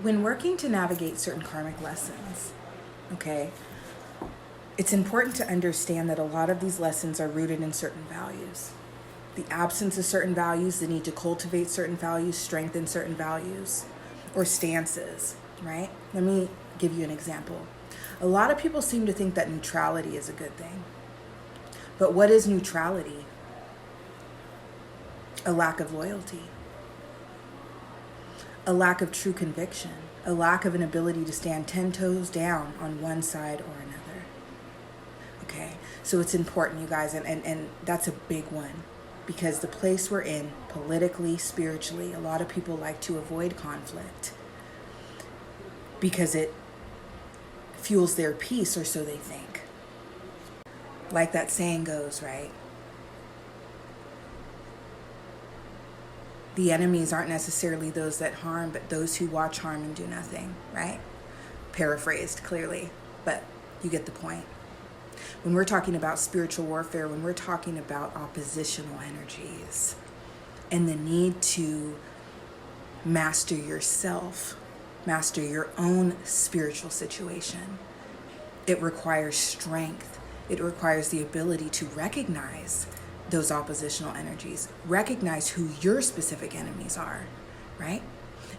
When working to navigate certain karmic lessons, okay, it's important to understand that a lot of these lessons are rooted in certain values. The absence of certain values, the need to cultivate certain values, strengthen certain values, or stances, right? Let me give you an example. A lot of people seem to think that neutrality is a good thing. But what is neutrality? A lack of loyalty, a lack of true conviction, a lack of an ability to stand 10 toes down on one side or another. Okay, so it's important, you guys, and that's a big one, because the place we're in, politically, spiritually, a lot of people like to avoid conflict because it fuels their peace, or so they think. Like that saying goes, right? The enemies aren't necessarily those that harm, but those who watch harm and do nothing, right? Paraphrased clearly, but you get the point. When we're talking about spiritual warfare, when we're talking about oppositional energies and the need to master yourself, master your own spiritual situation, it requires strength. It requires the ability to recognize those oppositional energies, recognize who your specific enemies are, right?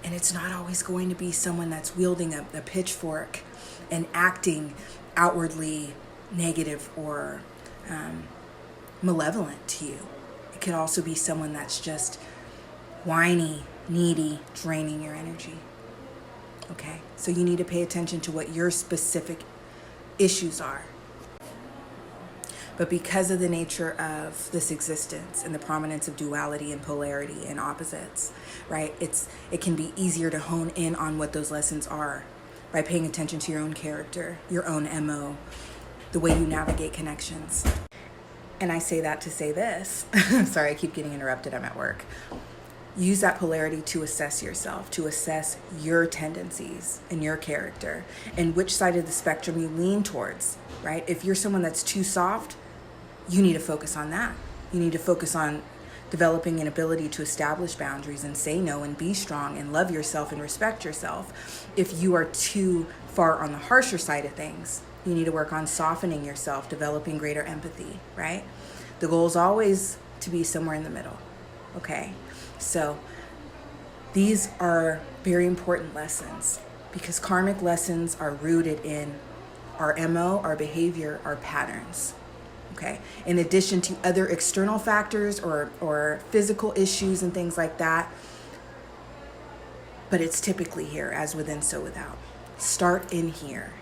And it's not always going to be someone that's wielding a pitchfork and acting outwardly negative or malevolent to you. It could also be someone that's just whiny, needy, draining your energy. Okay, so you need to pay attention to what your specific issues are. But because of the nature of this existence and the prominence of duality and polarity and opposites, right, it can be easier to hone in on what those lessons are by paying attention to your own character, your own MO, the way you navigate connections. And I say that to say this. Sorry, I keep getting interrupted. I'm at work. Use that polarity to assess yourself, to assess your tendencies and your character and which side of the spectrum you lean towards, right? If you're someone that's too soft, you need to focus on that. You need to focus on developing an ability to establish boundaries and say no and be strong and love yourself and respect yourself. If you are too far on the harsher side of things, you need to work on softening yourself, developing greater empathy, right? The goal is always to be somewhere in the middle, okay? So these are very important lessons because karmic lessons are rooted in our MO, our behavior, our patterns. Okay. In addition to other external factors or physical issues and things like that. But it's typically here, as within, so without. Start in here.